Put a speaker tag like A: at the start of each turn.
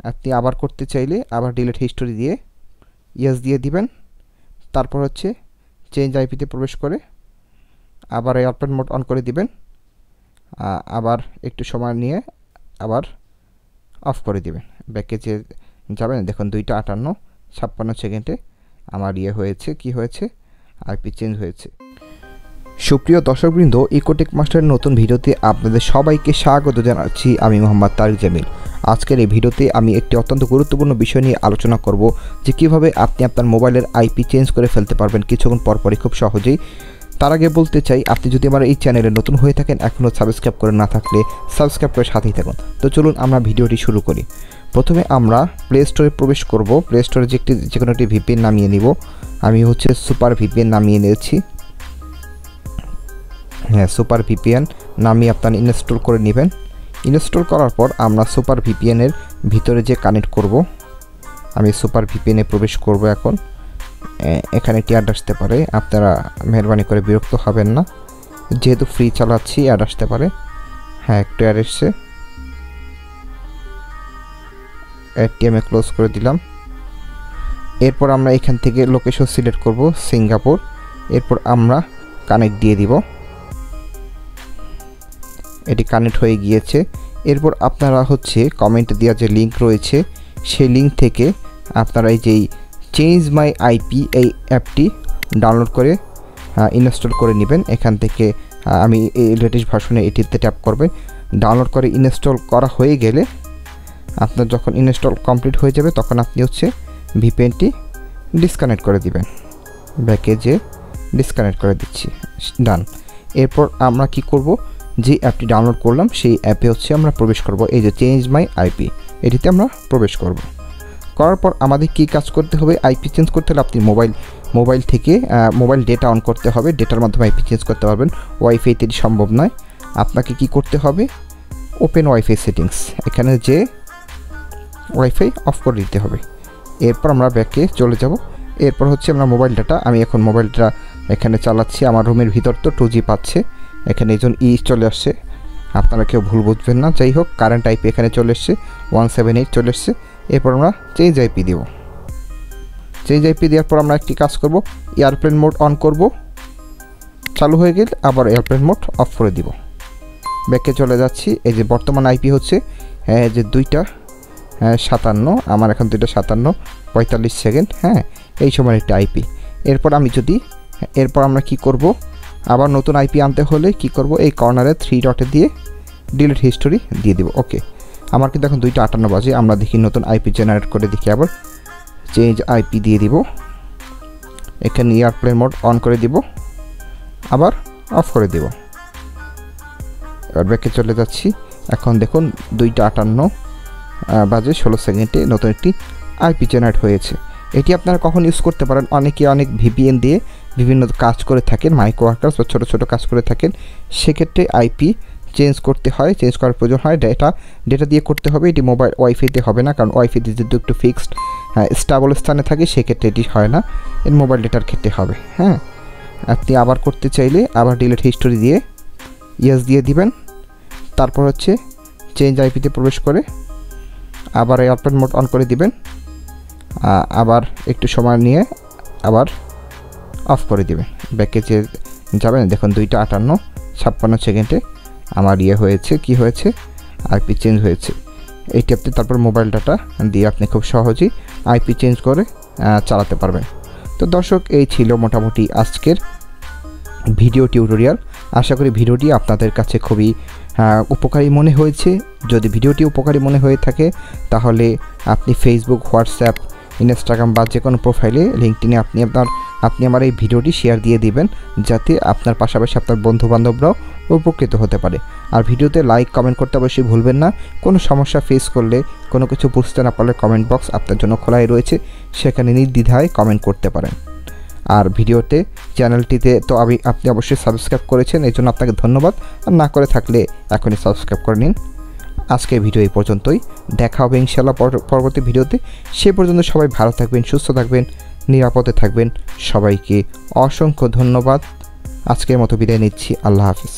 A: আপনি আবার করতে চাইলে আবার ডিলিট হিস্টোরি দিয়ে ইয়েস দিয়ে দিবেন। তারপর হচ্ছে চেঞ্জ আইপিতে প্রবেশ করে আবার এয়ারপ্লেন মোড অন করে দিবেন। আবার একটু সময় নিয়ে আবার অফ করে দিবেন। ব্যাকে যে যাবেন, দেখুন 2:58-56 সেকেন্ডে আমার হয়েছে, কি হয়েছে, আইপি চেঞ্জ হয়েছে। সুপ্রিয় দর্শকবৃন্দ, ইকোটেক মাস্টারের নতুন ভিডিওতে আপনাদের সবাইকে স্বাগত জানাচ্ছি। আমি মোহাম্মদ তারিক জামিল। আজকের এই ভিডিওতে আমি একটি অত্যন্ত গুরুত্বপূর্ণ বিষয় নিয়ে আলোচনা করব যে কীভাবে আপনি আপনার মোবাইলের আইপি চেঞ্জ করে ফেলতে পারবেন কিছুক্ষণ পরপরই, খুব সহজেই। তার আগে বলতে চাই, আপনি যদি আমার এই চ্যানেলে নতুন হয়ে থাকেন, এখনও সাবস্ক্রাইব করে না থাকলে সাবস্ক্রাইব করে সাথেই থাকুন। তো চলুন আমরা ভিডিওটি শুরু করি। প্রথমে আমরা প্লে স্টোরে প্রবেশ করব। প্লে স্টোরে যে কোনো একটি ভিপিএন নামিয়ে নিব। আমি হচ্ছে সুপার ভিপিএন নামিয়ে নিয়েছি। হ্যাঁ, সুপার ভিপিএন নামিয়ে আপনারা ইনস্টল করে নেবেন। ইনস্টল করার পর আমরা সুপার ভিপিএনের ভিতরে যে কানেক্ট করব, আমি সুপার ভিপিএনে প্রবেশ করব। এখন এখানে একটি অ্যাড আসতে পারে, আপনারা মেহরবানি করে বিরক্ত হবেন না, যেহেতু ফ্রি চালাচ্ছি অ্যাড আসতে পারে। হ্যাঁ, একটু অ্যাড এসছে, অ্যাডটি আমি ক্লোজ করে দিলাম। এরপর আমরা এখান থেকে লোকেশন সিলেক্ট করব, সিঙ্গাপুর। এরপর আমরা কানেক্ট দিয়ে দিব। এটি কানেক্ট হয়ে গিয়েছে। এরপর আপনারা হচ্ছে কমেন্ট দেওয়া যে লিঙ্ক রয়েছে, সেই লিঙ্ক থেকে আপনারা এই যেই চেঞ্জ মাই আইপি এই অ্যাপটি ডাউনলোড করে ইনস্টল করে নেবেন। এখান থেকে আমি এই লেটেস্ট ভার্সনে এটিতে ট্যাপ করবেন। ডাউনলোড করে ইনস্টল করা হয়ে গেলে আপনার যখন ইনস্টল কমপ্লিট হয়ে যাবে, তখন আপনি হচ্ছে ভিপিএনটি ডিসকানেক্ট করে দিবেন। ব্যাকে যে ডিসকানেক্ট করে দিচ্ছি, ডান। এরপর আমরা কি করব, যে অ্যাপটি ডাউনলোড করলাম সেই অ্যাপে হচ্ছে আমরা প্রবেশ করব। এই যে চেঞ্জ মাই আইপি, এটিতে আমরা প্রবেশ করব। করার পর আমাদের কি কাজ করতে হবে, আইপি চেঞ্জ করতে হলে আপনি মোবাইল থেকে মোবাইল ডেটা অন করতে হবে। ডেটার মাধ্যমে আইপি চেঞ্জ করতে পারবেন, ওয়াইফাইতে এটি সম্ভব নয়। আপনাকে কি করতে হবে, ওপেন ওয়াইফাই সেটিংস, এখানে যে ওয়াইফাই অফ করে দিতে হবে। এরপর আমরা ব্যাকে চলে যাব। এরপর হচ্ছে আমরা মোবাইল ডাটা, আমি এখন মোবাইলটা এখানে চালাচ্ছি। আমার রুমের ভিতর তো 2G পাচ্ছে, এখানে এই জন্য চলে আসছে, আপনারা কেউ ভুল বুঝবেন না। যাই হোক, কারেন্ট আইপি এখানে চলে এসছে, 178 চলে এসছে। এরপর আমরা চেঞ্জ আইপি দেব। চেঞ্জ আইপি দেওয়ার পর আমরা একটি কাজ করব, এয়ারপ্লেন মোড অন করব। চালু হয়ে গেলে আবার এয়ারপ্লেন মোড অফ করে দিব। ব্যাকে চলে যাচ্ছি। এই যে বর্তমান আইপি হচ্ছে যে 2:57, আমার এখন 2:57:45 সেকেন্ড। হ্যাঁ, এই সময় একটা আইপি। এরপর আমরা কি করব, আবার নতুন আইপি আনতে হলে কি করব, এই কর্নারে 3 ডটে দিয়ে ডিলিট হিস্টোরি দিয়ে দেব। ওকে, আমার কিন্তু এখন 2:58 বাজে। আমরা দেখি নতুন আইপি জেনারেট করে দেখি। আবার চেঞ্জ আইপি দিয়ে দিব, এখানে এয়ারপ্লেন মোড অন করে দিব, আবার অফ করে দেব। এবার ব্যাকে চলে যাচ্ছি। এখন দেখুন 2:58 বাজে 16 সেকেন্ডে নতুন একটি আইপি জেনারেট হয়েছে। এটি আপনারা কখন ইউজ করতে পারেন, অনেকে অনেক ভিপিএন দিয়ে বিভিন্ন কাজ করে থাকেন, মাইক্রো ওয়ার্কার্স বা ছোটো ছোটো কাজ করে থাকেন। সেক্ষেত্রে আইপি চেঞ্জ করতে হয়, চেঞ্জ করার প্রয়োজন হয়। ডেটা দিয়ে করতে হবে, এটি মোবাইল ওয়াইফাইতে হবে না, কারণ ওয়াইফাইতে যদি একটু ফিক্সড স্টেবল স্থানে থাকে সেক্ষেত্রে এটি হয় না, এর মোবাইল ডেটার ক্ষেত্রে হবে। হ্যাঁ, আপনি আবার করতে চাইলে আবার ডিলিট হিস্টোরি দিয়ে ইয়েস দিয়ে দিবেন। তারপর হচ্ছে চেঞ্জ আইপিতে প্রবেশ করে আবার এয়ারপ্লেন মোড অন করে দিবেন। আবার একটু সময় নিয়ে আবার অফ করে দিবেন। ব্যাকে যে যাবেন, দেখুন 2:58-56 সেকেন্ডে আমার হয়েছে, কি হয়েছে, আইপি চেঞ্জ হয়েছে। এইটি আপনি তারপর মোবাইল ডাটা দিয়ে আপনি খুব সহজেই আইপি চেঞ্জ করে চালাতে পারবেন। তো দর্শক, এই ছিল মোটামুটি আজকের ভিডিও টিউটোরিয়াল। আশা করি ভিডিওটি আপনাদের কাছে খুবই উপকারী মনে হয়েছে। যদি ভিডিওটি উপকারী মনে হয়ে থাকে, তাহলে আপনি ফেসবুক, হোয়াটসঅ্যাপ, ইনস্টাগ্রাম বা যে কোনো প্রোফাইলে লিঙ্কডিনে আপনি আমার এই ভিডিওটি শেয়ার দিয়ে দিবেন, যাতে আপনার পাশাপাশি আপনার বন্ধুবান্ধবরাও উপকৃত হতে পারে। আর ভিডিওতে লাইক, কমেন্ট করতে অবশ্যই ভুলবেন না। কোনো সমস্যা ফেস করলে, কোনো কিছু বুঝতে না পারলে কমেন্ট বক্স আপনার জন্য খোলাই রয়েছে, সেখানে নির্দ্বিধায় কমেন্ট করতে পারেন। আর ভিডিওতে চ্যানেলটিতে তো আপনি অবশ্যই সাবস্ক্রাইব করেছেন, এই জন্য আপনাকে ধন্যবাদ। আর না করে থাকলে এখনই সাবস্ক্রাইব করে নিন। আজকের ভিডিও এই পর্যন্তই, দেখা হবে ইনশাআল্লাহ পরবর্তী ভিডিওতে। সে পর্যন্ত সবাই ভালো থাকবেন, সুস্থ থাকবেন, নিরাপদে থাকবেন। সবাইকে অসংখ্য ধন্যবাদ। আজকের মতো বিদায় নিচ্ছি। আল্লাহ হাফেজ।